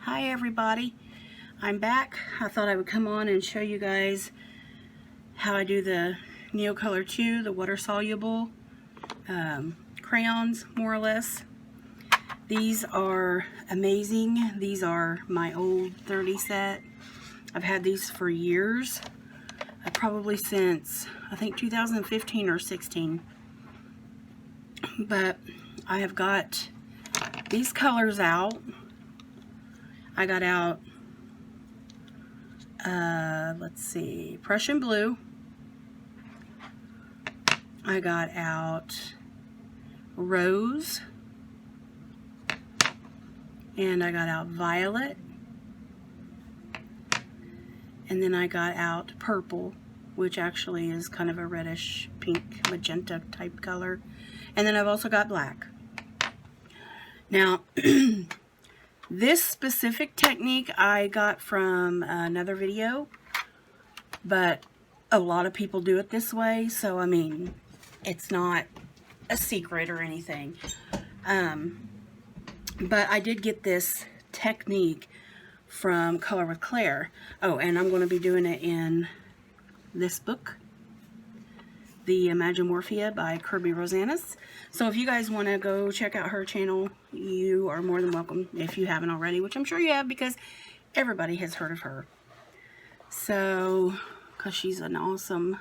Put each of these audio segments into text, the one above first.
Hi everybody, I'm back. I thought I would come on and show you guys how I do the Neocolor II, the water soluble crayons, more or less. These are amazing. These are my old 30 set. I've had these for years, probably since I think 2015 or 16. But I have got these colors out. I got out, let's see, Prussian blue. I got out rose. And I got out violet. And then I got out purple, which actually is kind of a reddish pink magenta type color. And then I've also got black. Now, this specific technique I got from another video, but a lot of people do it this way, so I mean, it's not a secret or anything. But I did get this technique from Color with Claire. Oh, and I'm going to be doing it in this book, The Imagimorphia by Kirby Rosanis. So if you guys want to go check out her channel, you are more than welcome if you haven't already, which I'm sure you have because everybody has heard of her. So, because she's an awesome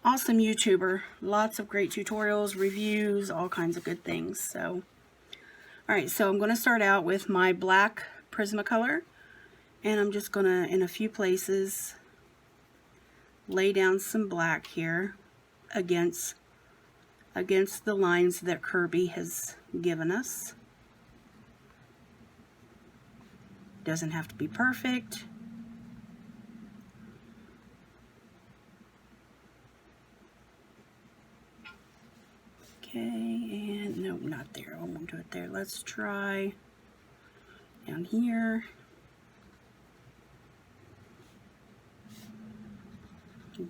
YouTuber. Lots of great tutorials, reviews, all kinds of good things. So, alright, so I'm going to start out with my black Prismacolor. And I'm just going to, in a few places, lay down some black here against the lines that Kirby has given us. Doesn't have to be perfect. Okay, and no, not there. I won't do it there. Let's try down here.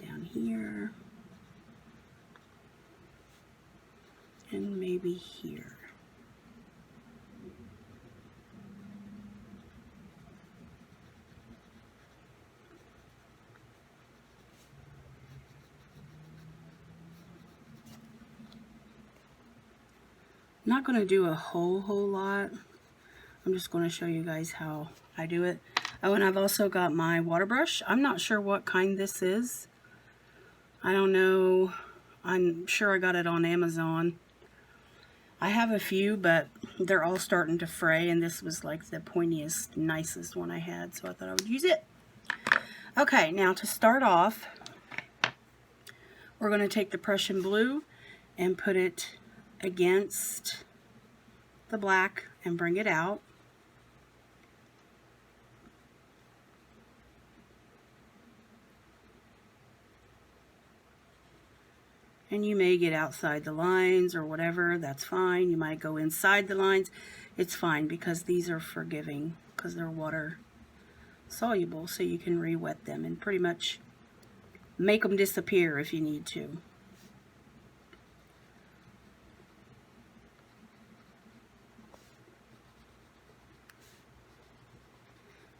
Down here. And maybe here. I'm not going to do a whole lot. I'm just going to show you guys how I do it. Oh, and I've also got my water brush. I'm not sure what kind this is. I don't know. I'm sure I got it on Amazon. I have a few, but they're all starting to fray, and this was like the pointiest, nicest one I had, so I thought I would use it. Okay, now to start off, we're going to take the Prussian blue and put it against the black and bring it out. And you may get outside the lines or whatever, that's fine. You might go inside the lines, it's fine because these are forgiving because they're water soluble, so you can re-wet them and pretty much make them disappear if you need to.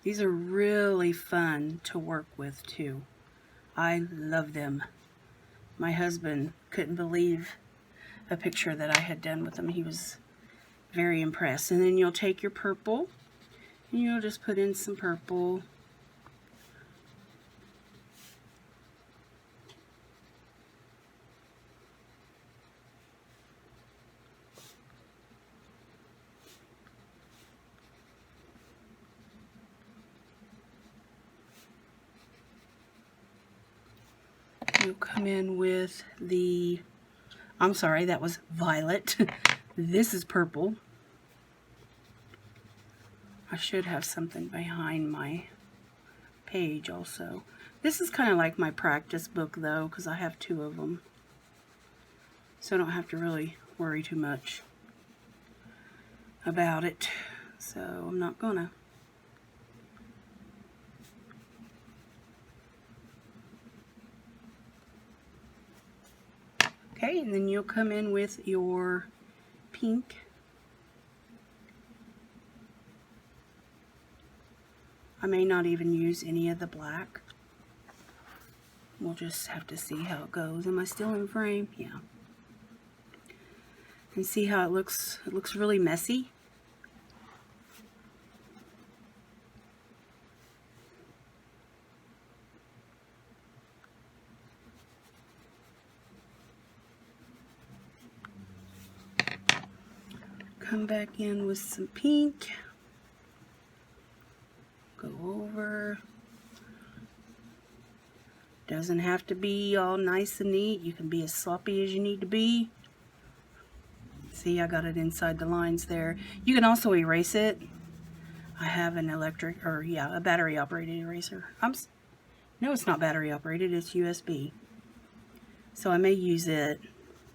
These are really fun to work with too. I love them. My husband couldn't believe a picture that I had done with them. He was very impressed. And then you'll take your purple and you'll just put in some purple. You'll come in with the, I'm sorry, that was violet. This is purple. I should have something behind my page also. This is kind of like my practice book though, because I have two of them. So I don't have to really worry too much about it. So I'm not gonna. Okay, and then you'll come in with your pink. I may not even use any of the black. We'll just have to see how it goes. Am I still in frame? Yeah. And see how it looks? It looks really messy. Come back in with some pink. Go over. Doesn't have to be all nice and neat. You can be as sloppy as you need to be. See, I got it inside the lines there. You can also erase it. I have an electric, or yeah, a battery operated eraser. No, it's not battery operated, it's USB. So I may use it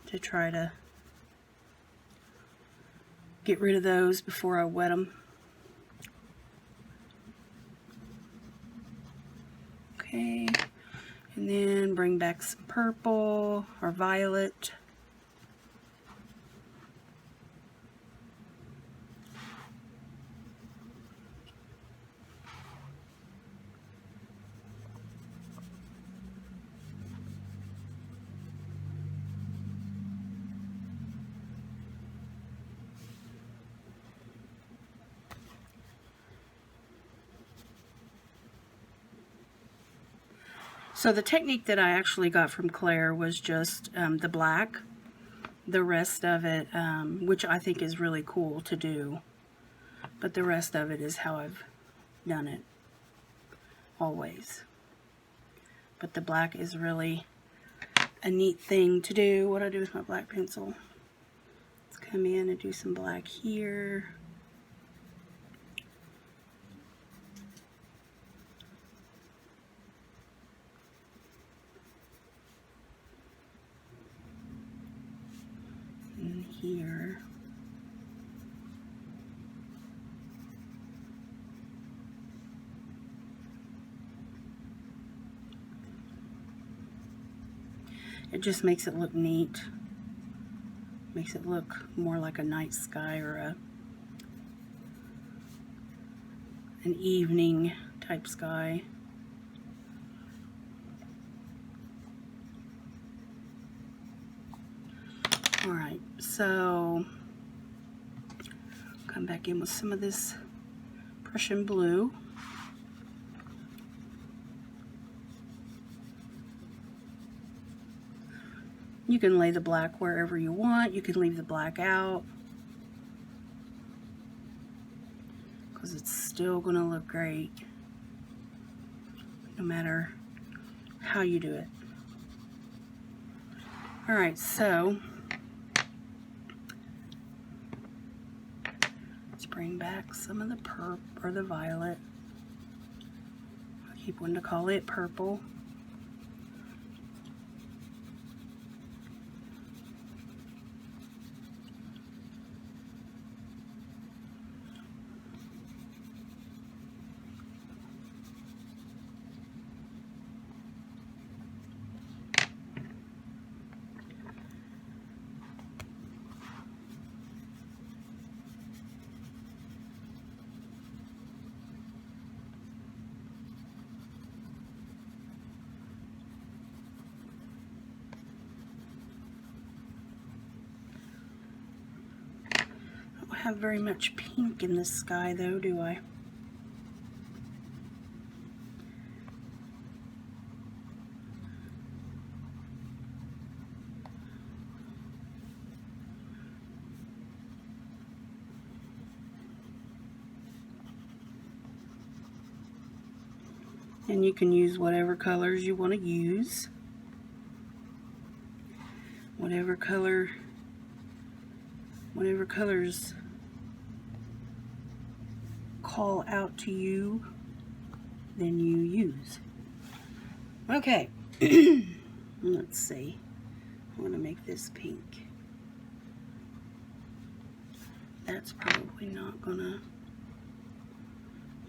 to try to get rid of those before I wet them. Okay, and then bring back some purple or violet. So the technique that I actually got from Claire was just the black. The rest of it, which I think is really cool to do, but the rest of it is how I've done it always. But the black is really a neat thing to do. What do I do with my black pencil? Let's come in and do some black here. Here. It just makes it look neat. Makes it look more like a night sky or an evening type sky. Alright, so come back in with some of this Prussian blue. You can lay the black wherever you want. You can leave the black out, because it's still going to look great no matter how you do it. Alright, so bring back some of the purple or the violet. I keep wanting to call it purple. Have very much pink in the sky though, do I? And you can use whatever colors you want to use. Whatever colors call out to you, then you use. Okay, let's see. I want to make this pink. That's probably not gonna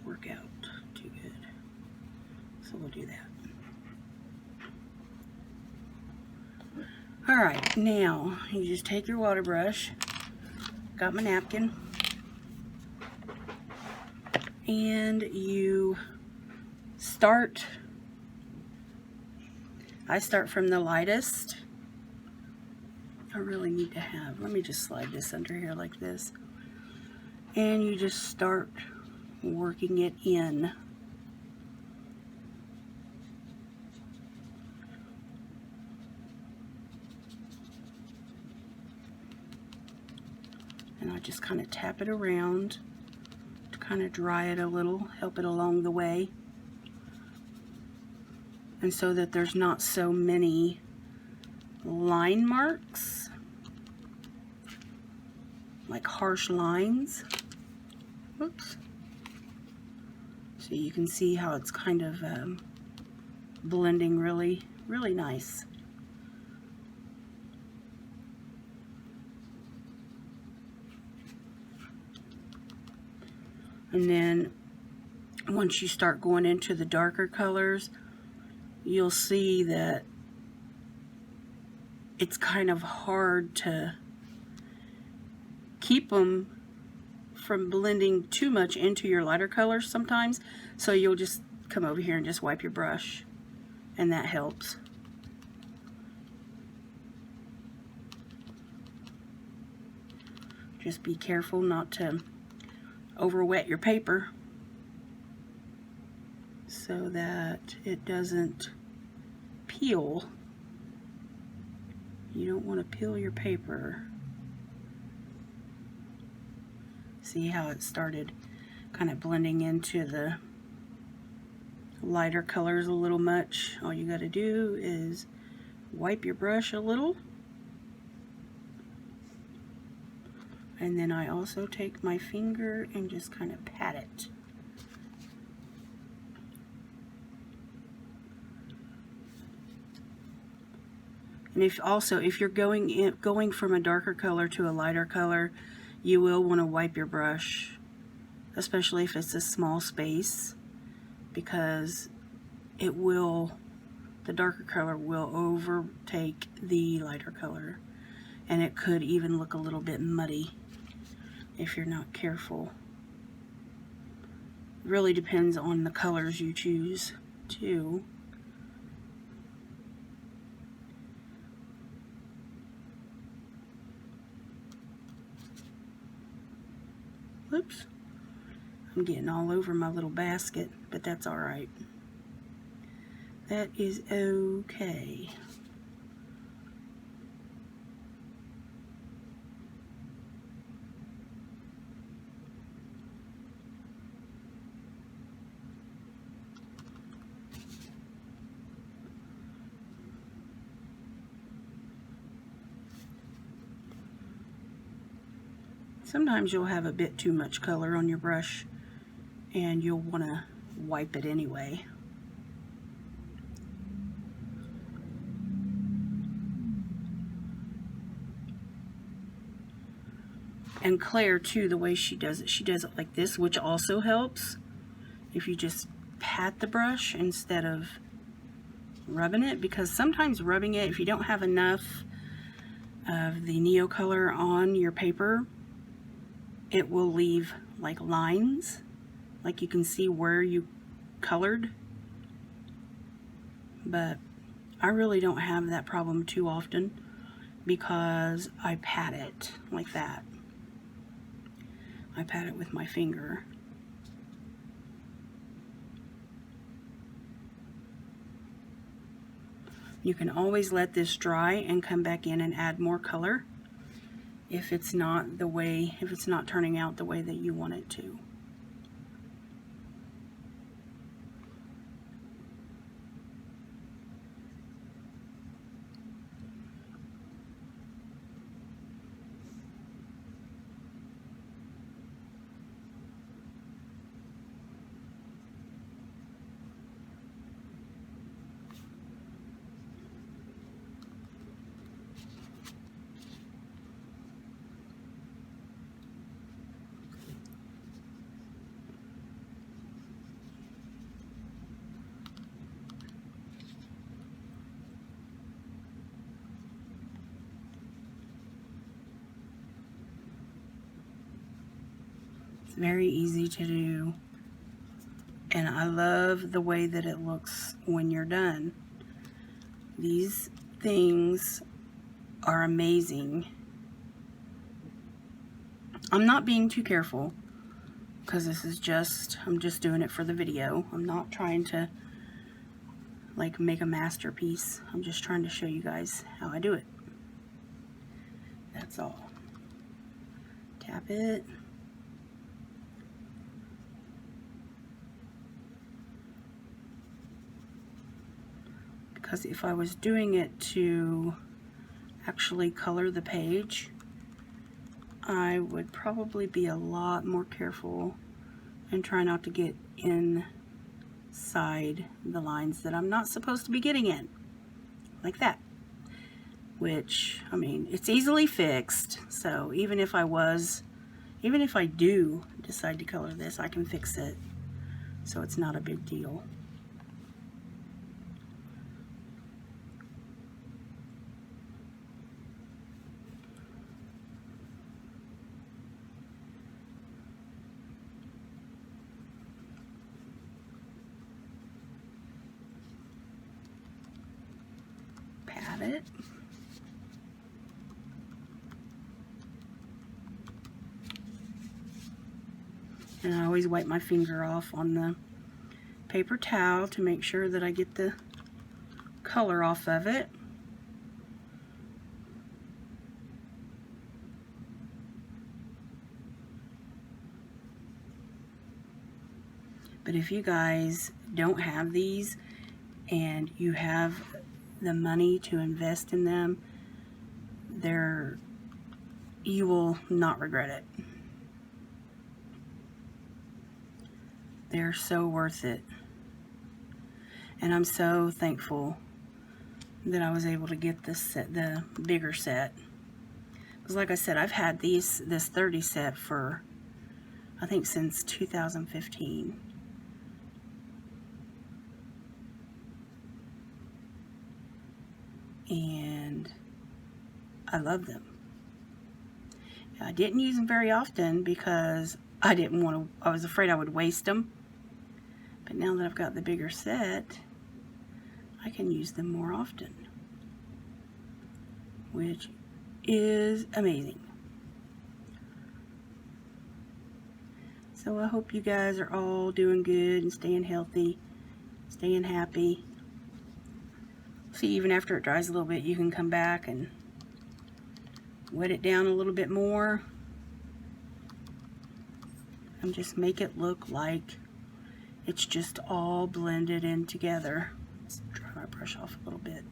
work out too good, so we'll do that. Alright, now you just take your water brush, got my napkin, and I start from the lightest. I really need to have, let me just slide this under here like this. And you just start working it in. And I just kind of tap it around to kind of dry it a little, help it along the way. And so that there's not so many line marks, like harsh lines. Whoops. So you can see how it's kind of blending really, really nice. And then once you start going into the darker colors, you'll see that it's kind of hard to keep them from blending too much into your lighter colors sometimes. So you'll just come over here and just wipe your brush, and that helps. Just be careful not to over wet your paper so that it doesn't peel. You don't want to peel your paper. See how it started kind of blending into the lighter colors a little much? All you got to do is wipe your brush a little. And then I also take my finger and just kind of pat it. And if you're going from a darker color to a lighter color, you will want to wipe your brush, especially if it's a small space, because the darker color will overtake the lighter color, and it could even look a little bit muddy if you're not careful. It really depends on the colors you choose too. Oops, I'm getting all over my little basket, but that's all right. That is okay. Sometimes you'll have a bit too much color on your brush and you'll want to wipe it anyway. And Claire too, the way she does it like this, which also helps if you just pat the brush instead of rubbing it, because sometimes rubbing it, if you don't have enough of the Neocolor on your paper, it will leave like lines, like you can see where you colored. But I really don't have that problem too often because I pat it like that. I pat it with my finger. You can always let this dry and come back in and add more color if it's not turning out the way that you want it to. Very easy to do. And I love the way that it looks when you're done. These things are amazing. I'm not being too careful because this is just, I'm just doing it for the video. I'm not trying to like make a masterpiece. I'm just trying to show you guys how I do it. That's all. Tap it. Because if I was doing it to actually color the page, I would probably be a lot more careful and try not to get inside the lines that I'm not supposed to be getting in, like that. Which, I mean, it's easily fixed, so even if I do decide to color this, I can fix it, so it's not a big deal. Pat it. And I always wipe my finger off on the paper towel to make sure that I get the color off of it. But if you guys don't have these and you have the money to invest in them, you will not regret it. They're so worth it. And I'm so thankful that I was able to get this set, the bigger set. Because like I said, I've had this 30 set for, I think, since 2015. And I love them. I didn't use them very often because I was afraid I would waste them. But now that I've got the bigger set, I can use them more often, which is amazing. So I hope you guys are all doing good and staying healthy, staying happy. See, even after it dries a little bit, you can come back and wet it down a little bit more and just make it look like it's just all blended in together. Let's dry my brush off a little bit.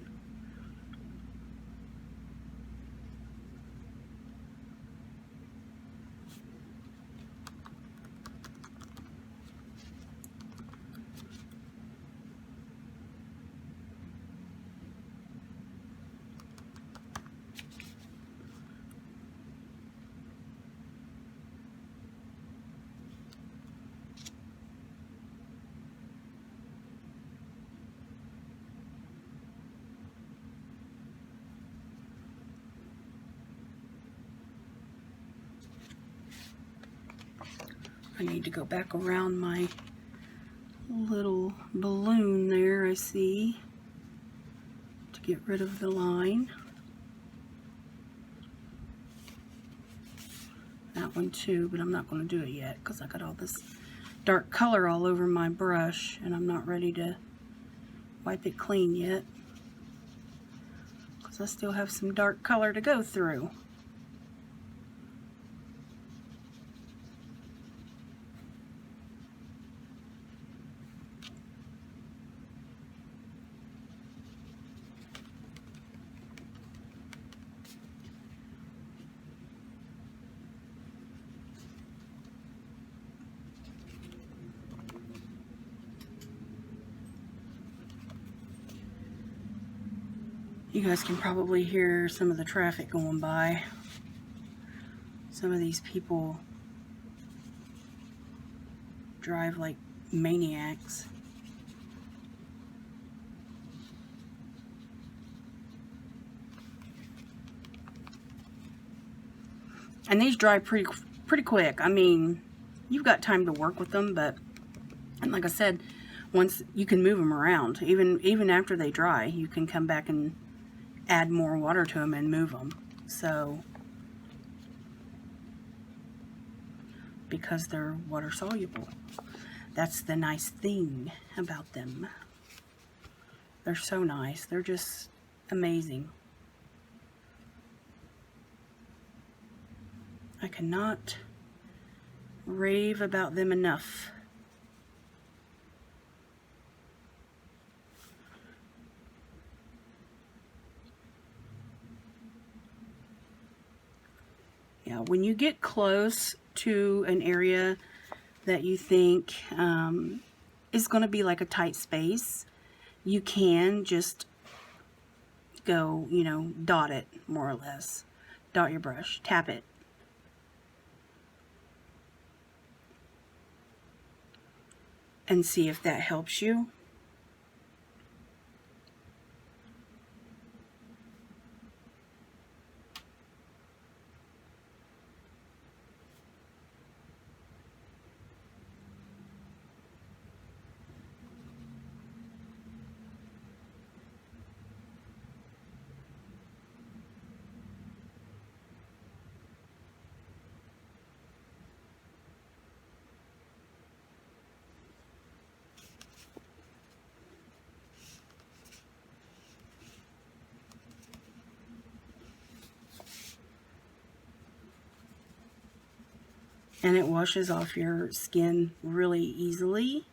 I need to go back around my little balloon there, I see, to get rid of the line. That one too, but I'm not going to do it yet because I got all this dark color all over my brush and I'm not ready to wipe it clean yet because I still have some dark color to go through. You guys can probably hear some of the traffic going by. Some of these people drive like maniacs. And these dry pretty quick. I mean, you've got time to work with them, but And like I said, once you can move them around, even after they dry, you can come back and add more water to them and move them. So, because they're water soluble. That's the nice thing about them. They're so nice. They're just amazing. I cannot rave about them enough. Yeah, when you get close to an area that you think is going to be like a tight space, you can just go, you know, dot it more or less. Dot your brush, tap it. And see if that helps you. And it washes off your skin really easily.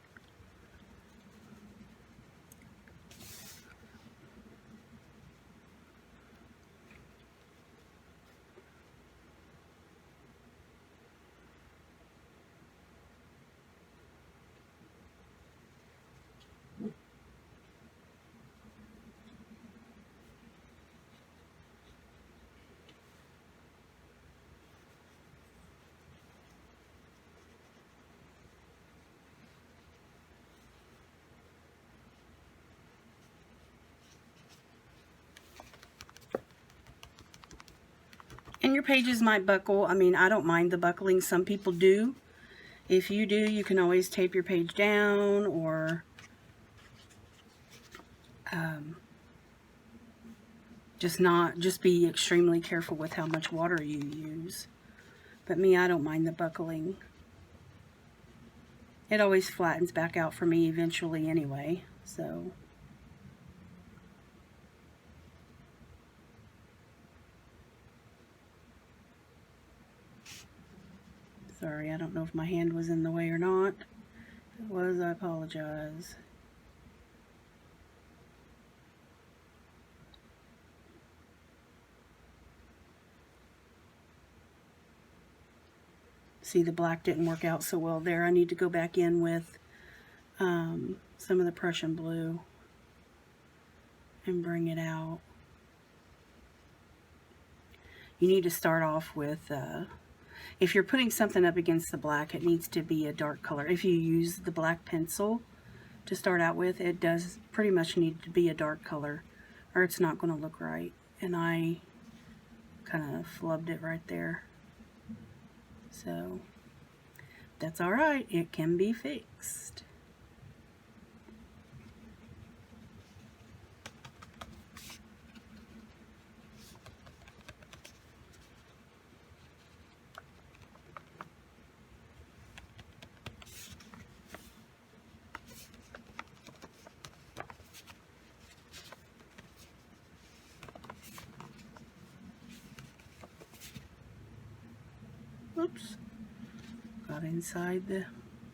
And your pages might buckle. I mean, I don't mind the buckling. Some people do. If you do, you can always tape your page down, or just be extremely careful with how much water you use. But me, I don't mind the buckling. It always flattens back out for me eventually anyway, so. Sorry, I don't know if my hand was in the way or not. If it was, I apologize. See, the black didn't work out so well there. I need to go back in with some of the Prussian blue and bring it out. You need to start off with, if you're putting something up against the black, it needs to be a dark color. If you use the black pencil to start out with, it does pretty much need to be a dark color, or it's not going to look right. And I kind of flubbed it right there. So that's all right. It can be fixed. Oops. Got inside the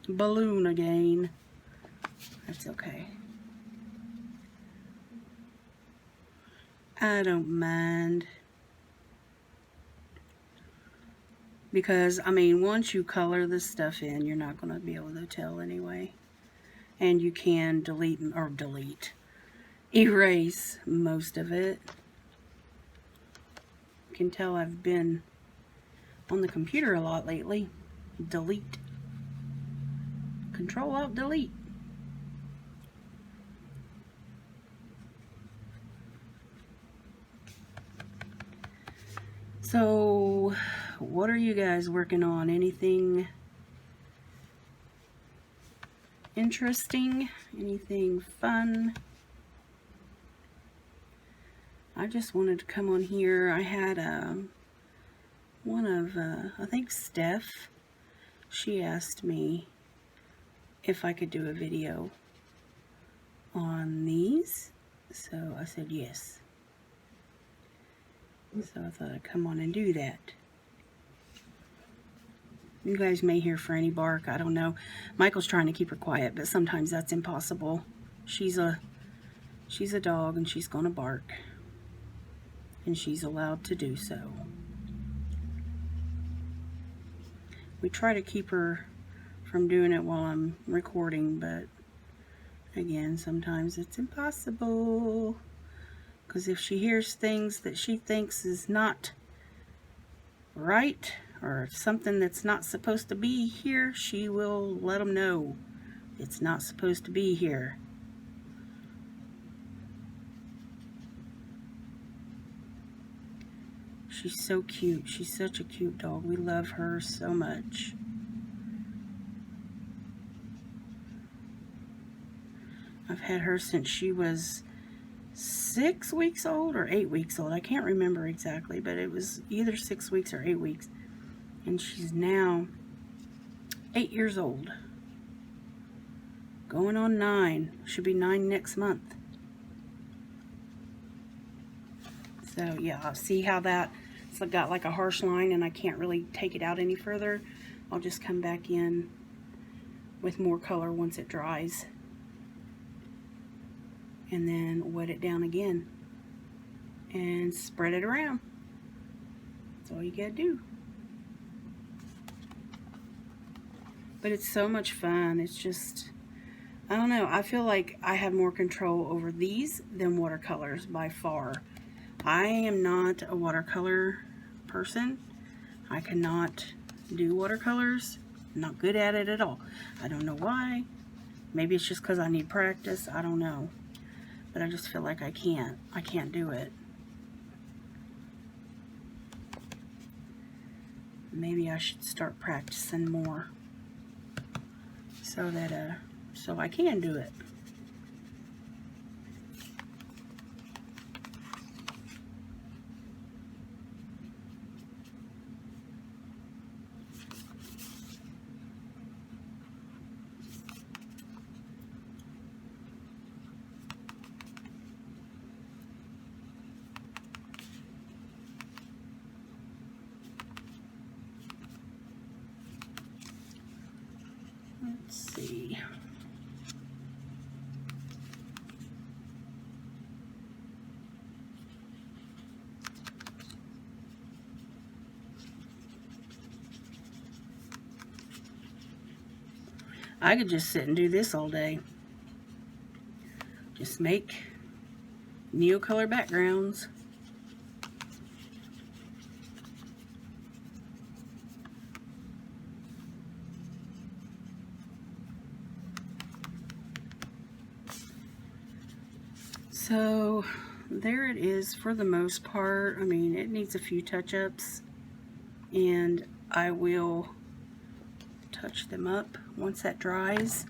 balloon again. That's okay. I don't mind. Because, I mean, once you color this stuff in, you're not going to be able to tell anyway. And you can erase most of it. You can tell I've been on the computer a lot lately. Delete. Control-Alt-Delete. So, what are you guys working on? Anything interesting, anything fun. I just wanted to come on here. I had one of, I think Steph, she asked me if I could do a video on these, so I said yes. So I thought I'd come on and do that. You guys may hear Franny bark, I don't know. Michael's trying to keep her quiet, but sometimes that's impossible. She's a dog and she's gonna bark. And she's allowed to do so. We try to keep her from doing it while I'm recording, but again, sometimes it's impossible. Because if she hears things that she thinks is not right, or something that's not supposed to be here, she will let them know it's not supposed to be here. She's so cute. She's such a cute dog. We love her so much. I've had her since she was 6 weeks old or 8 weeks old. I can't remember exactly, but it was either 6 weeks or 8 weeks. And she's now 8 years old. Going on 9. Should be 9 next month. So yeah, I'll see how that, it's got like a harsh line and I can't really take it out any further. I'll just come back in with more color once it dries. And then wet it down again. And spread it around. That's all you gotta do. But it's so much fun. It's just, I don't know. I feel like I have more control over these than watercolors by far. I am not a watercolor person. I cannot do watercolors. I'm not good at it at all. I don't know why. Maybe it's just because I need practice. I don't know. But I just feel like I can't do it. Maybe I should start practicing more so that so I can do it. Let's see. I could just sit and do this all day. Just make Neocolor backgrounds. So there it is for the most part. I mean, it needs a few touch-ups and I will touch them up once that dries.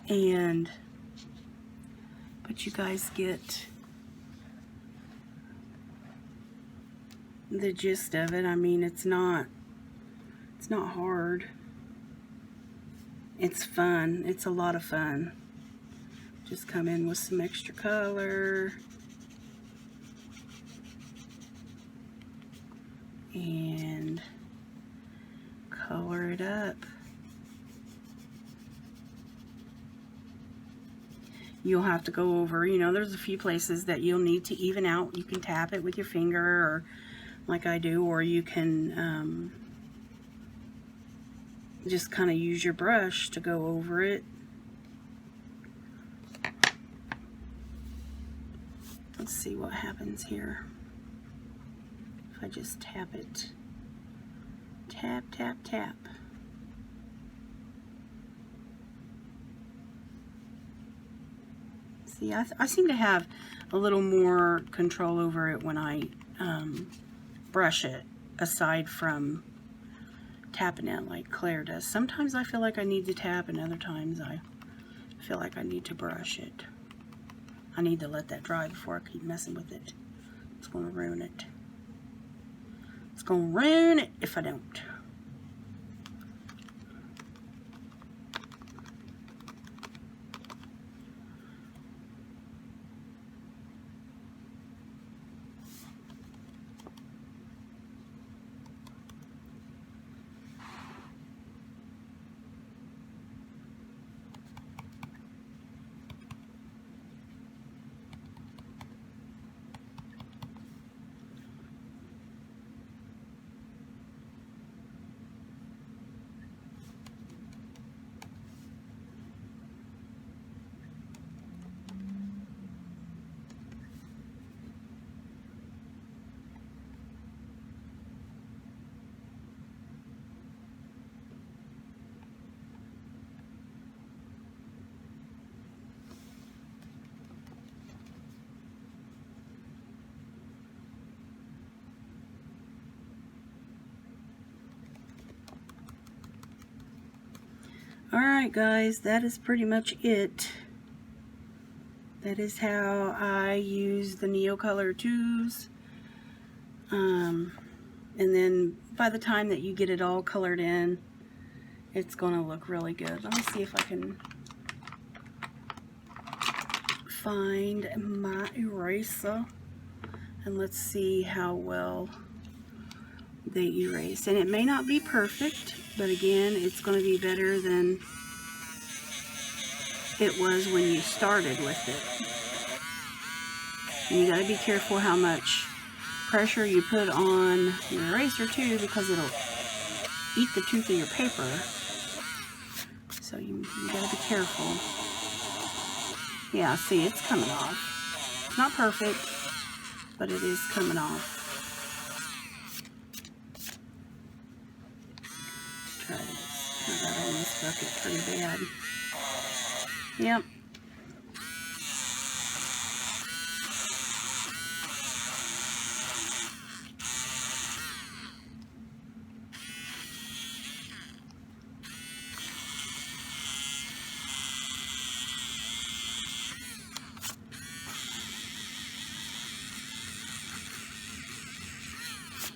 But you guys get the gist of it. I mean, it's not hard. It's fun. It's a lot of fun. Just come in with some extra color. And color it up. You'll have to go over, you know, there's a few places that you'll need to even out. You can tap it with your finger, or like I do, or you can just kind of use your brush to go over it. Let's see what happens here. If I just tap it. Tap, tap, tap. See, I seem to have a little more control over it when I brush it, aside from tapping it like Claire does. Sometimes I feel like I need to tap, and other times I feel like I need to brush it. I need to let that dry before I keep messing with it. It's going to ruin it. It's going to ruin it if I don't. Alright guys, that is pretty much it. That is how I use the Neocolor IIs. And then by the time that you get it all colored in, it's going to look really good. Let me see if I can find my eraser. And let's see how well they erase. And it may not be perfect, but again, it's going to be better than it was when you started with it. And you got to be careful how much pressure you put on your eraser too, because it'll eat the tooth of your paper. So you got to be careful. Yeah, see, it's coming off. It's not perfect, but it is coming off. Try this. I got on this bucket pretty bad. Yep.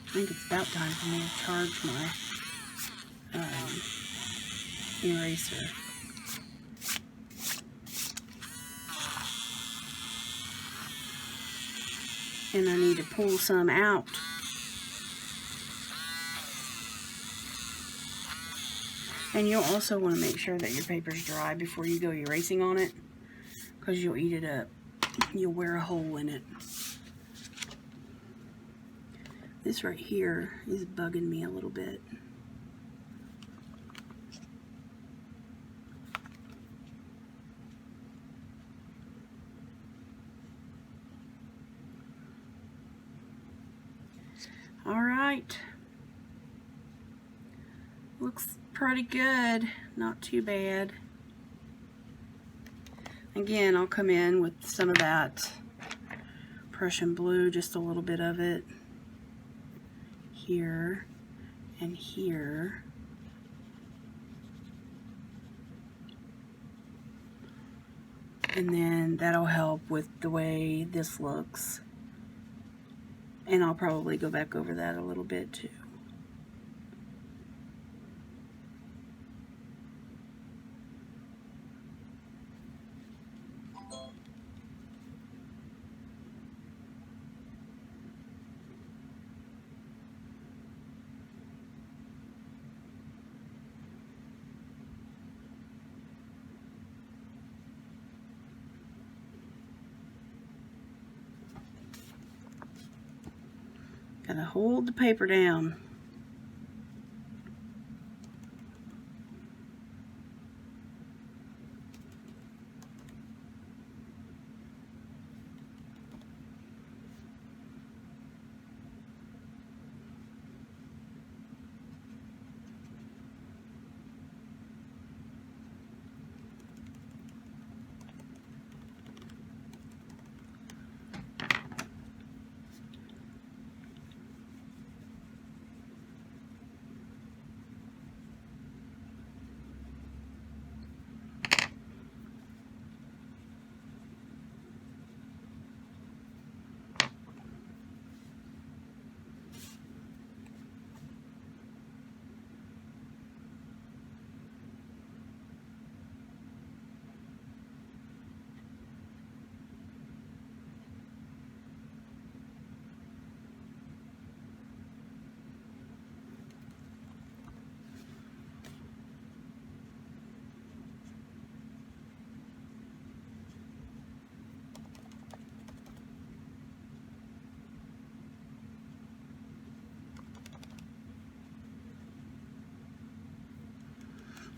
I think it's about time for me to charge my eraser. And I need to pull some out. And you'll also want to make sure that your paper's dry before you go erasing on it, because you'll eat it up. You'll wear a hole in it. This right here is bugging me a little bit. All right. Looks pretty good. Not too bad. Again, I'll come in with some of that Prussian blue, just a little bit of it. Here and here. And then that'll help with the way this looks. And I'll probably go back over that a little bit too. Gotta hold the paper down.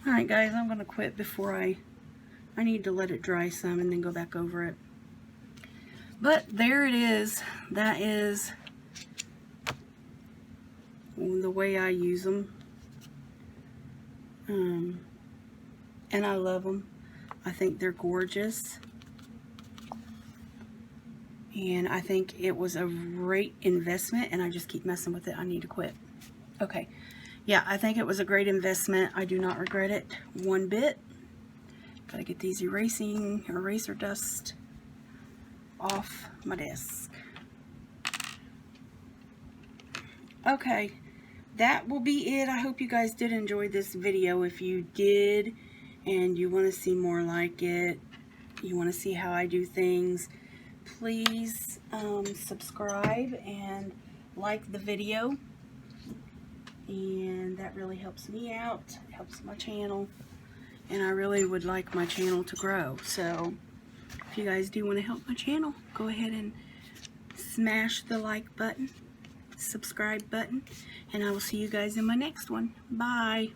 Alright guys, I'm going to quit before I need to let it dry some and then go back over it. But there it is. That is the way I use them. And I love them. I think they're gorgeous. And I think it was a great investment, and I just keep messing with it. I need to quit. Okay. Yeah, I think it was a great investment. I do not regret it one bit. Gotta get these eraser dust off my desk. Okay, that will be it. I hope you guys did enjoy this video. If you did and you want to see more like it, you want to see how I do things, please subscribe and like the video. And that really helps me out, helps my channel, and I really would like my channel to grow. So if you guys do want to help my channel, go ahead and smash the like button, subscribe button, and I will see you guys in my next one. Bye.